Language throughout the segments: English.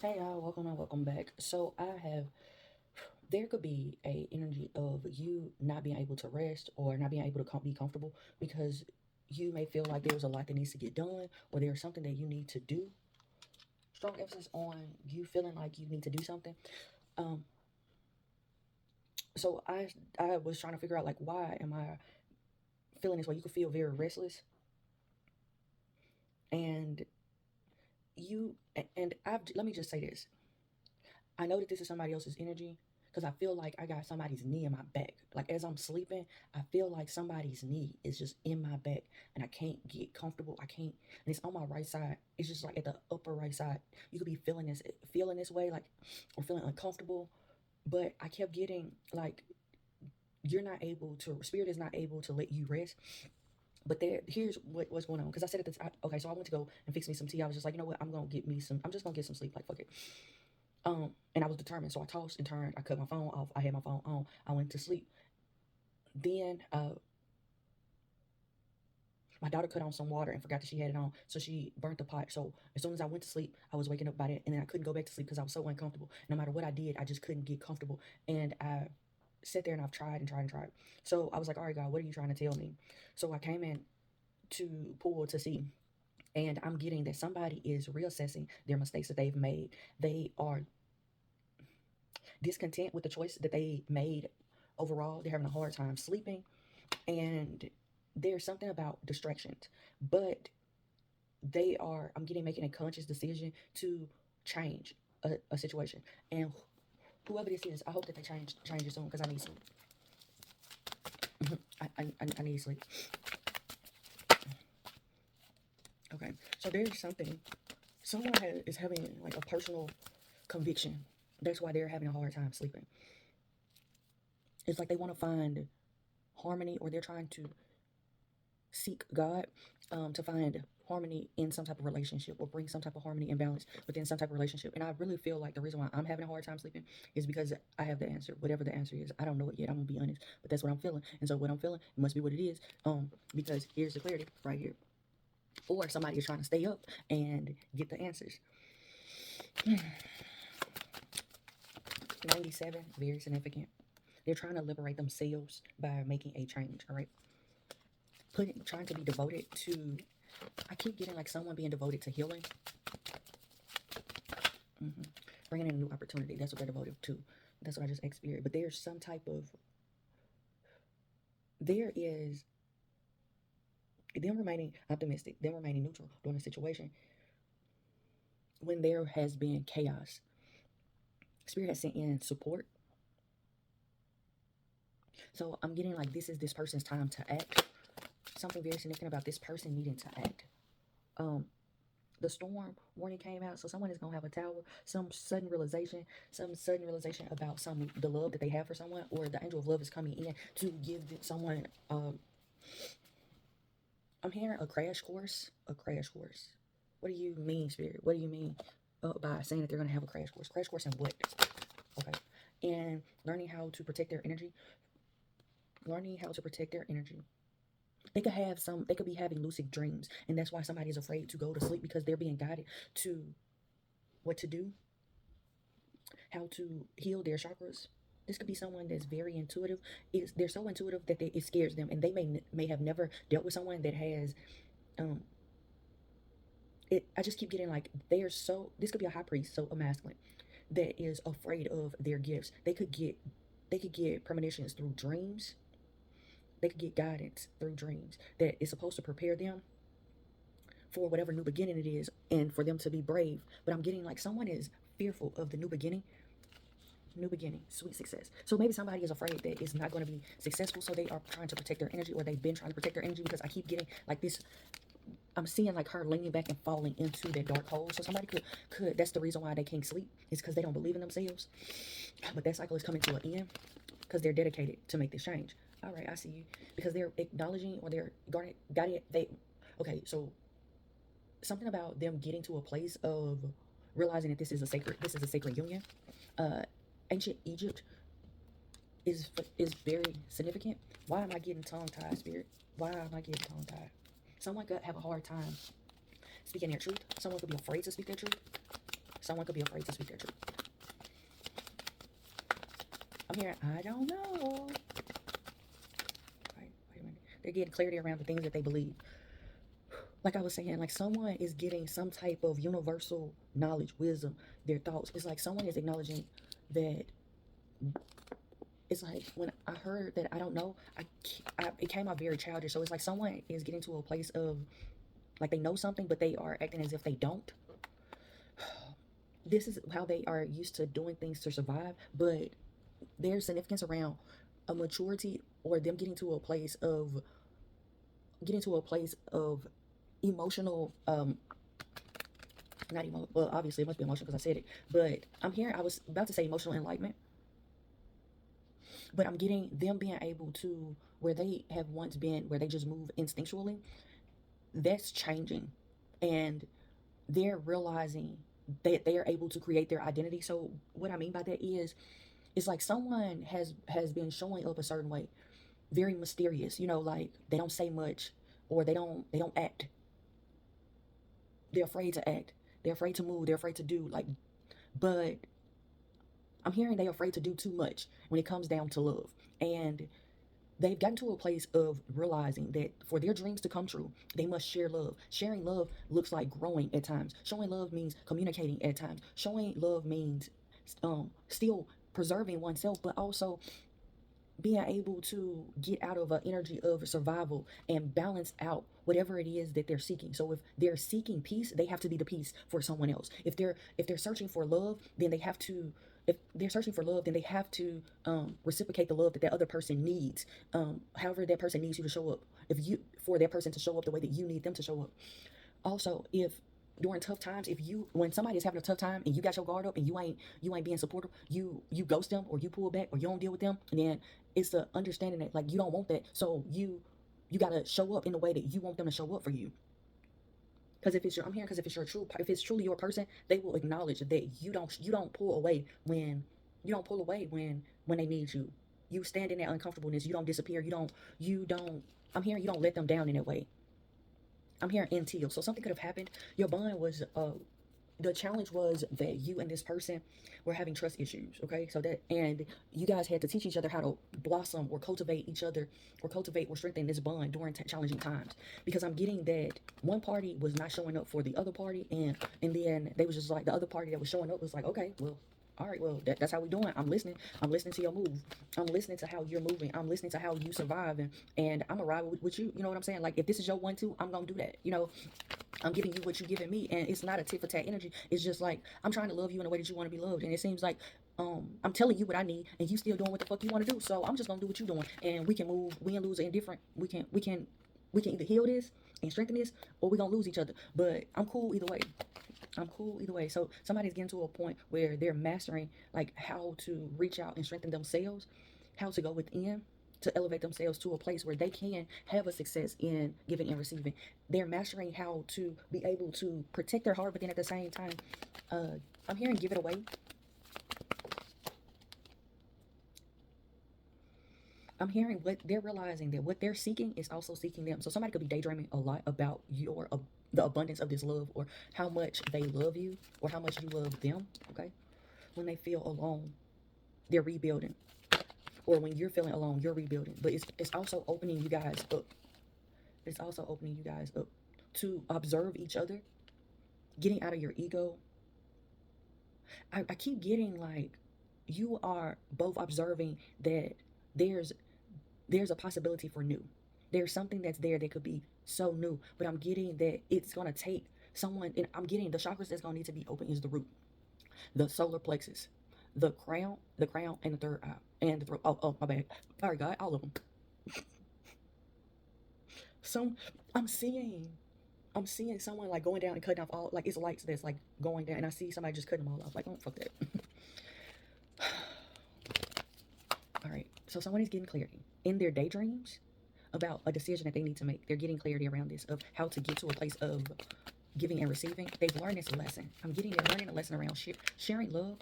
Hey y'all, welcome and welcome back. So there could be a energy of you not being able to rest or not being able to be comfortable because you may feel like there's a lot that needs to get done or there's something that you need to do. Strong emphasis on you feeling like you need to do something. Um, so I was trying to figure out like why am I feeling this way? You could feel very restless and and I've let me just say this. I know that this is somebody else's energy because I feel like I got somebody's knee in my back. Like as I'm sleeping, I feel like somebody's knee is just in my back and I can't get comfortable. I can't, and it's on my right side. It's just like at the upper right side. You could be feeling this way, like, or feeling uncomfortable. But I kept getting like, you're not able to, spirit is not able to let you rest. But here's what's going on. Because I said at the time, okay, so I went to go and fix me some tea. I was just like, you know what, I'm just gonna get some sleep. Like, fuck it. And I was determined. So I tossed and turned. I cut my phone off. I had my phone on. I went to sleep. Then my daughter cut on some water and forgot that she had it on. So she burnt the pot. So as soon as I went to sleep, I was waking up by that. And then I couldn't go back to sleep because I was so uncomfortable. No matter what I did, I just couldn't get comfortable. And I sat there and I've tried and tried and tried. So I was like, all right, God, what are you trying to tell me? So I came in to pull to see. And I'm getting that somebody is reassessing their mistakes that they've made. They are discontent with the choice that they made overall. They're having a hard time sleeping, and there's something about distractions, but I'm getting making a conscious decision to change a situation. And whoever this is, I hope that they change it soon because I need sleep. I need sleep. Okay, so there's something. Is having like a personal conviction. That's why they're having a hard time sleeping. It's like they want to find harmony, or they're trying to seek God, to find harmony in some type of relationship or bring some type of harmony and balance within some type of relationship. And I really feel like the reason why I'm having a hard time sleeping is because I have the answer. Whatever the answer is, I don't know it yet. I'm gonna be honest, but that's what I'm feeling. And so what I'm feeling, it must be what it is. Because here's the clarity right here. Or somebody is trying to stay up and get the answers. 97, very significant. They're trying to liberate themselves by making a change. All right, trying to be devoted to. I keep getting like someone being devoted to healing, hmm bringing in a new opportunity. That's what they're devoted to. That's what I just experienced. But there's some type of there is them remaining optimistic, them remaining neutral during a situation when there has been chaos. Spirit has sent in support. So I'm getting like this is this person's time to act. Something very significant about this person needing to act. Um, the storm warning came out, so someone is gonna have a tower, some sudden realization about the love that they have for someone, or the angel of love is coming in to give someone. I'm hearing a crash course. A crash course. What do you mean, spirit? What do you mean by saying that they're gonna have a crash course? Crash course in what? Okay, and learning how to protect their energy. Learning how to protect their energy. They could be having lucid dreams, and that's why somebody is afraid to go to sleep because they're being guided to what to do, how to heal their chakras. This could be someone that's very intuitive. They're so intuitive that it scares them, and they may have never dealt with someone that has. Um, I just keep getting like they are so. This could be a high priest, so a masculine that is afraid of their gifts. They could get premonitions through dreams. They could get guidance through dreams that is supposed to prepare them for whatever new beginning it is and for them to be brave. But I'm getting like someone is fearful of the new beginning. New beginning, sweet success. So maybe somebody is afraid that it's not going to be successful, so they are trying to protect their energy, or they've been trying to protect their energy because I keep getting like this. I'm seeing like her leaning back and falling into that dark hole. So somebody could that's the reason why they can't sleep, is because they don't believe in themselves. But that cycle is coming to an end because they're dedicated to make this change. All right, I see you. Because they're acknowledging, or they're got it. Okay, so something about them getting to a place of realizing that this is a sacred union. Uh, Ancient Egypt is very significant. Why am I getting tongue tied, spirit? Why am I getting tongue tied? Someone could have a hard time speaking their truth. Someone could be afraid to speak their truth. Someone could be afraid to speak their truth. I'm hearing, I don't know. Wait a minute. They're getting clarity around the things that they believe. Like I was saying, like someone is getting some type of universal knowledge, wisdom, their thoughts. It's like someone is acknowledging that. It's like when I heard that I don't know, it came out very childish. So it's like someone is getting to a place of like they know something, but they are acting as if they don't. This is how they are used to doing things to survive, but there's significance around a maturity or them getting to a place of emotional not emo well obviously it must be emotional because I said it, but I'm hearing, I was about to say emotional enlightenment, but I'm getting them being able to where they have once been where they just move instinctually. That's changing, and they're realizing that they are able to create their identity. So what I mean by that is it's like someone has been showing up a certain way, very mysterious, like they don't say much, or they don't act. They're afraid to act, they're afraid to move, they're afraid to do like, but I'm hearing they're afraid to do too much when it comes down to love. And they've gotten to a place of realizing that for their dreams to come true, they must share love. Sharing love looks like growing at times. Showing love means communicating at times. Showing love means still preserving oneself, but also being able to get out of an energy of survival and balance out whatever it is that they're seeking. So if they're seeking peace, they have to be the peace for someone else. If they're searching for love, then they have to if they're searching for love, then they have to reciprocate the love that that other person needs. However that person needs you to show up. If you for that person to show up the way that you need them to show up. Also, if during tough times, if you when somebody is having a tough time and you got your guard up and you ain't being supportive, you ghost them or you pull back or you don't deal with them, and then it's the understanding that like you don't want that, so you gotta show up in the way that you want them to show up for you. Because if it's your I'm hearing because if it's truly your person, they will acknowledge that you don't pull away when when they need you. You stand in that uncomfortableness. You don't disappear. You don't. I'm hearing you don't let them down in that way. I'm hearing until. So something could have happened. Your bond was the challenge was that you and this person were having trust issues. Okay, so that and you guys had to teach each other how to blossom or cultivate each other or cultivate or strengthen this bond during challenging times. Because I'm getting that one party was not showing up for the other party, and then they was just like the other party that was showing up was like, okay, well, all right, well, that's how we doing. I'm listening. I'm listening to your move. I'm listening to how you're moving. I'm listening to how you survive, and I'm a ride with you. You know what I'm saying? Like if this is your 1-2, I'm gonna do that. I'm giving you what you're giving me, and it's not a tit for tat energy. It's just like I'm trying to love you in the way that you want to be loved, and it seems like I'm telling you what I need, and you still doing what the fuck you want to do. So I'm just gonna do what you're doing, and we can move, win, lose, or indifferent. We can either heal this and strengthen this, or we're gonna lose each other. But I'm cool either way. I'm cool either way. So somebody's getting to a point where they're mastering like how to reach out and strengthen themselves, how to go within to elevate themselves to a place where they can have a success in giving and receiving. They're mastering how to be able to protect their heart, but then at the same time, I'm hearing give it away. I'm hearing what they're realizing that what they're seeking is also seeking them. So somebody could be daydreaming a lot about the abundance of this love, or how much they love you, or how much you love them. Okay, when they feel alone, they're rebuilding, or when you're feeling alone, you're rebuilding. But it's also opening you guys up. It's also opening you guys up to observe each other, getting out of your ego. I keep getting like you are both observing that there's there's a possibility for new. There's something that's there that could be so new, but I'm getting that it's gonna take someone, and I'm getting the chakras that's gonna need to be open is the root, the solar plexus, the crown, and the third eye, and the throat. Oh, my bad. All right, God, all of them. Some I'm seeing, I'm seeing someone like going down and cutting off all like it's lights that's like going down, and I see somebody just cutting them all off. Like, oh fuck that. All right, so someone is getting clarity in their daydreams about a decision that they need to make. They're getting clarity around this of how to get to a place of giving and receiving. They've learned this lesson. I'm getting they're learning a lesson around sharing love.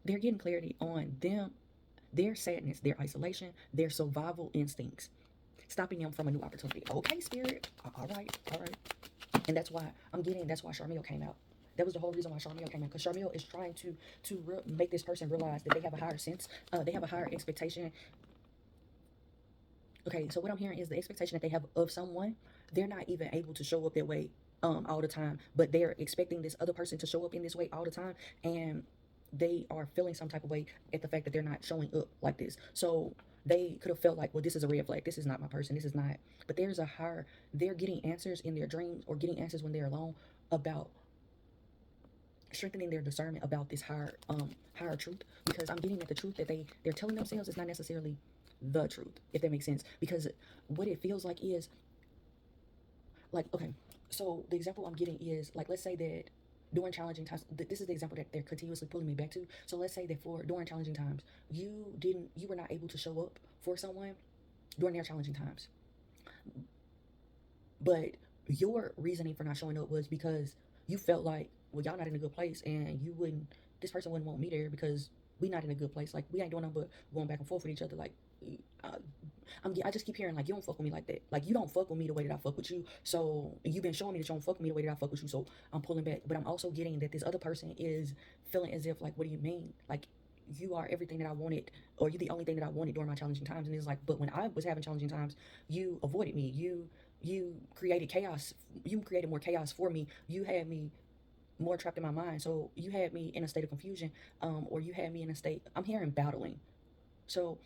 They're getting clarity on them, their sadness, their isolation, their survival instincts, stopping them from a new opportunity. Okay, spirit. All right, all right. And that's why I'm getting. That's why Charmel came out. That was the whole reason why Charmiel came in, because Charmiel is trying to make this person realize that they have a higher sense, they have a higher expectation. Okay, so what I'm hearing is the expectation that they have of someone, they're not even able to show up that way all the time, but they're expecting this other person to show up in this way all the time, and they are feeling some type of way at the fact that they're not showing up like this. So they could have felt like, well, this is a red flag. This is not my person. This is not. But there's a higher. They're getting answers in their dreams or getting answers when they're alone about strengthening their discernment about this higher truth, because I'm getting that the truth that they're telling themselves is not necessarily the truth, if that makes sense. Because what it feels like is like, okay, so the example I'm getting is like, let's say that during challenging times, this is the example that they're continuously pulling me back to. So let's say that for during challenging times, you were not able to show up for someone during their challenging times, but your reasoning for not showing up was because you felt like, well, y'all not in a good place, and this person wouldn't want me there because we not in a good place. Like, we ain't doing nothing but going back and forth with each other. Like, uh, I just keep hearing like, you don't fuck with me like that. Like, you don't fuck with me the way that I fuck with you. So you've been showing me that you don't fuck with me the way that I fuck with you. So I'm pulling back. But I'm also getting that this other person is feeling as if like, what do you mean? Like, you are everything that I wanted, or you're the only thing that I wanted during my challenging times. And it's like, but when I was having challenging times, you avoided me. You created chaos. You created more chaos for me. You had me more trapped in my mind. So you had me in a state of confusion, or you had me in a state. I'm hearing battling. So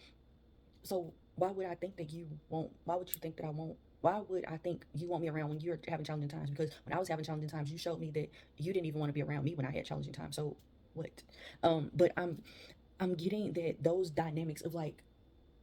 why would I think that you won't? Why would you think that I won't? Why would I think you want me around when you're having challenging times? Because when I was having challenging times, you showed me that you didn't even want to be around me when I had challenging times. So what? But I'm getting that those dynamics of like,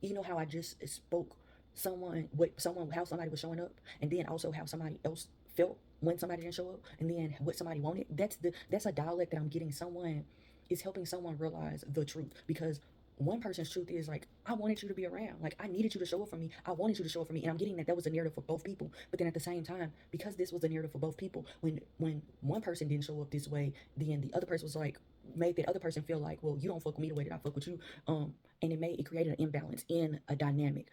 you know how I just spoke how somebody was showing up, and then also how somebody else felt when somebody didn't show up, and then what somebody wanted. That's a dialect that I'm getting. Someone is helping someone realize the truth, because one person's truth is like, I wanted you to be around, like I needed you to show up for me, I wanted you to show up for me, and I'm getting that was a narrative for both people. But then at the same time, because this was a narrative for both people, when one person didn't show up this way, then the other person was like, made that other person feel like, well, you don't fuck with me the way that I fuck with you, and it created an imbalance in a dynamic.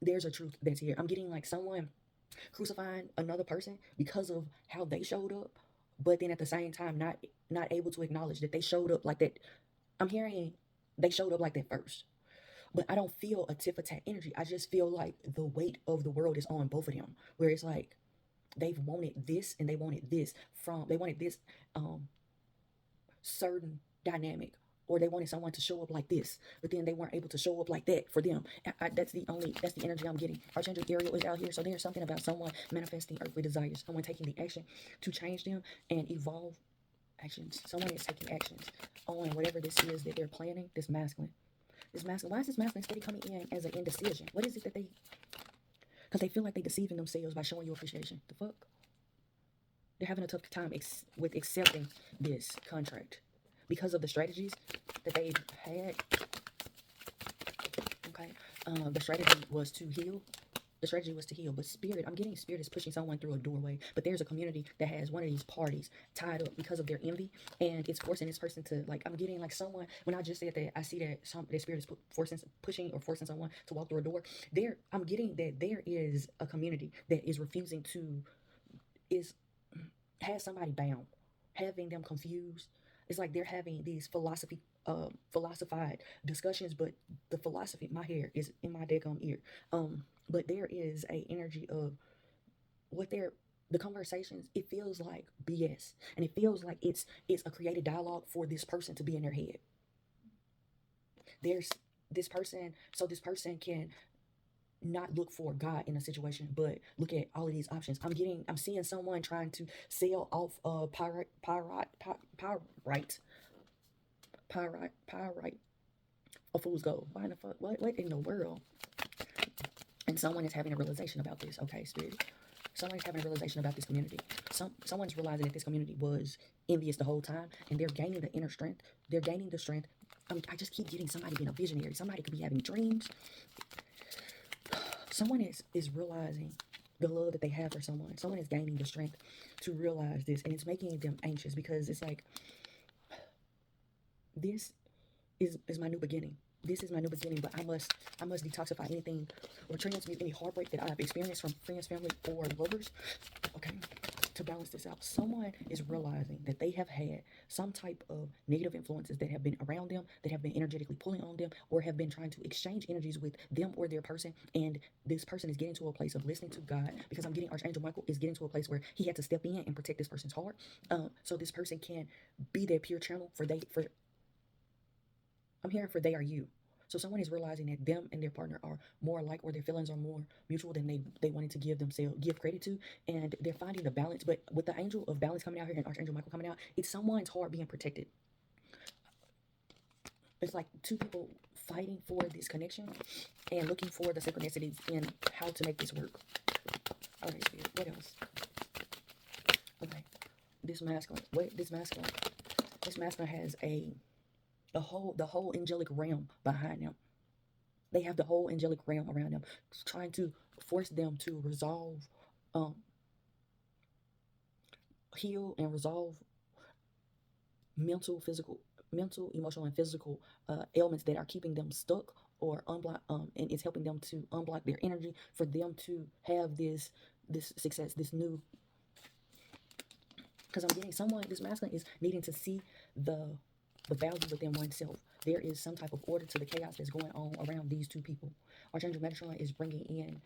There's a truth that's here. I'm getting like someone crucifying another person because of how they showed up, but then at the same time not able to acknowledge that they showed up like that. I'm hearing they showed up like that first, but I don't feel a tit for tat energy. I just feel like the weight of the world is on both of them, where it's like they've wanted this and they wanted this certain dynamic, or they wanted someone to show up like this, but then they weren't able to show up like that for them. That's the energy I'm getting. Archangel Ariel is out here, so there's something about someone manifesting earthly desires, someone taking the action to change them and evolve actions. Someone is taking actions on whatever this is that they're planning. This masculine. Why is this masculine steady coming in as an indecision? What is it that because they feel like they're deceiving themselves by showing you appreciation. The fuck? They're having a tough time with accepting this contract because of the strategies that they've had. Okay. The strategy was to heal. But I'm getting spirit is pushing someone through a doorway. But there's a community that has one of these parties tied up because of their envy, and it's forcing this person to, like, I'm getting like someone, when I just said that, I see that that spirit is pushing or forcing someone to walk through a door. I'm getting that there is a community that is refusing to, has somebody bound, having them confused. It's like they're having these philosophized discussions, but the philosophy, my hair is in my daggum ear. But there is a energy of the conversations. It feels like BS, and it feels like it's a created dialogue for this person to be in their head. There's this person, so this person can not look for God in a situation, but look at all of these options. I'm seeing someone trying to sell off pyrite, a fool's gold. Why the fuck? What in the world? And someone is having a realization about this. Okay, spirit. Someone's having a realization about this community. Someone's realizing that this community was envious the whole time, and they're gaining the inner strength. They're gaining the strength. I just keep getting somebody being a visionary. Somebody could be having dreams. Someone is realizing the love that they have for someone. Someone is gaining the strength to realize this, and it's making them anxious, because it's like, this is my new beginning. This is my new beginning, but I must detoxify anything or transmute any heartbreak that I've experienced from friends, family, or lovers. Okay. to balance this out, someone is realizing that they have had some type of negative influences that have been around them, that have been energetically pulling on them, or have been trying to exchange energies with them or their person. And this person is getting to a place of listening to God, because I'm getting Archangel Michael is getting to a place where he had to step in and protect this person's heart, so this person can be their pure channel for I'm hearing for they are you. So someone is realizing that them and their partner are more alike, or their feelings are more mutual than they wanted to give credit to, and they're finding the balance. But with the angel of balance coming out here and Archangel Michael coming out, it's someone's heart being protected. It's like two people fighting for this connection and looking for the synchronicities in how to make this work. All right, Spirit. What else? Okay, this masculine. Wait, this masculine. This masculine has the whole angelic realm behind them. They have the whole angelic realm around them, trying to force them to resolve, heal, and resolve mental, emotional, and physical ailments that are keeping them stuck or unblock. And it's helping them to unblock their energy for them to have this success, this new. Because I'm getting someone. This masculine is needing to see the value within oneself. There is some type of order to the chaos that's going on around these two people. Archangel Metatron is bringing in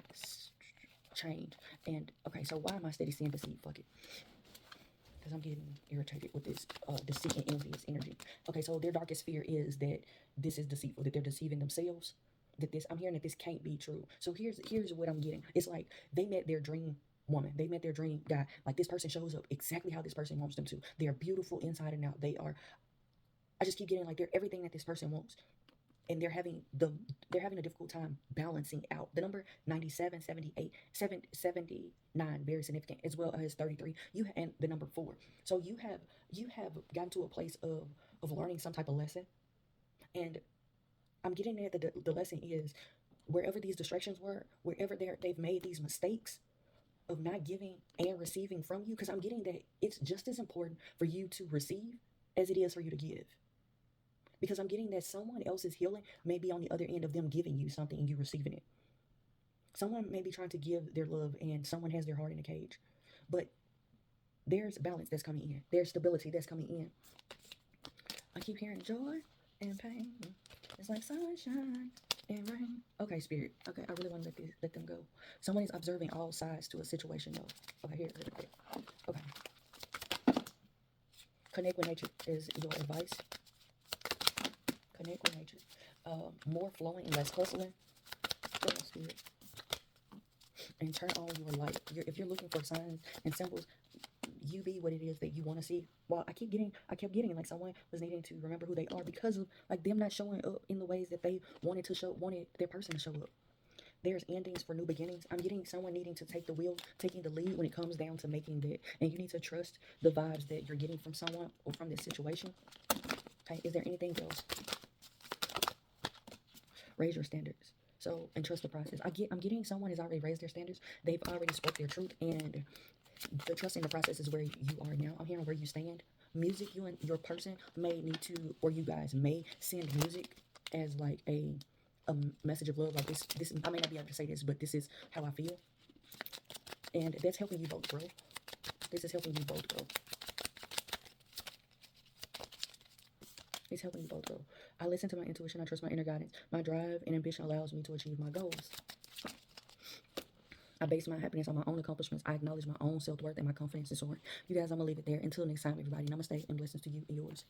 change. And okay, so why am I steady seeing deceit? Fuck it. Because I'm getting irritated with this deceit and envious energy. Okay, so their darkest fear is that this is deceitful, that they're deceiving themselves. I'm hearing that this can't be true. So here's what I'm getting. It's like they met their dream woman. They met their dream guy. Like this person shows up exactly how this person wants them to. They're beautiful inside and out. I just keep getting like they're everything that this person wants. And they're having a difficult time balancing out. The number 97, 78, 79, very significant, as well as 33. And the number 4. So you have gotten to a place of learning some type of lesson. And I'm getting there that the lesson is wherever these distractions were, wherever they've made these mistakes of not giving and receiving from you, because I'm getting that it's just as important for you to receive as it is for you to give. Because I'm getting that someone else's healing may be on the other end of them giving you something and you receiving it. Someone may be trying to give their love and someone has their heart in a cage. But there's balance that's coming in. There's stability that's coming in. I keep hearing joy and pain. It's like sunshine and rain. Okay, Spirit. Okay, I really want to let them go. Someone is observing all sides to a situation though. Okay, here. Okay. Connect with nature is your advice. Connect with nature. More flowing, less hustling. Spirit. And turn on your light. If you're looking for signs and symbols, you be what it is that you want to see. Well, I kept getting like someone was needing to remember who they are because of like them not showing up in the ways that they wanted their person to show up. There's endings for new beginnings. I'm getting someone needing to take the wheel, taking the lead when it comes down to making that. And you need to trust the vibes that you're getting from someone or from this situation. Okay, is there anything else? Raise your standards. So, and trust the process. I'm getting someone has already raised their standards. They've already spoke their truth, and the trust in the process is where you are now. I'm hearing where you stand. Music, you and your person may need to, or you guys may send music as like a message of love. Like this, I may not be able to say this, but this is how I feel, and that's helping you both grow. This is helping you both grow. It's helping you both grow. I listen to my intuition. I trust my inner guidance. My drive and ambition allows me to achieve my goals. I base my happiness on my own accomplishments. I acknowledge my own self-worth and my confidence in soaring. You guys, I'm going to leave it there. Until next time, everybody. Namaste and blessings to you and yours.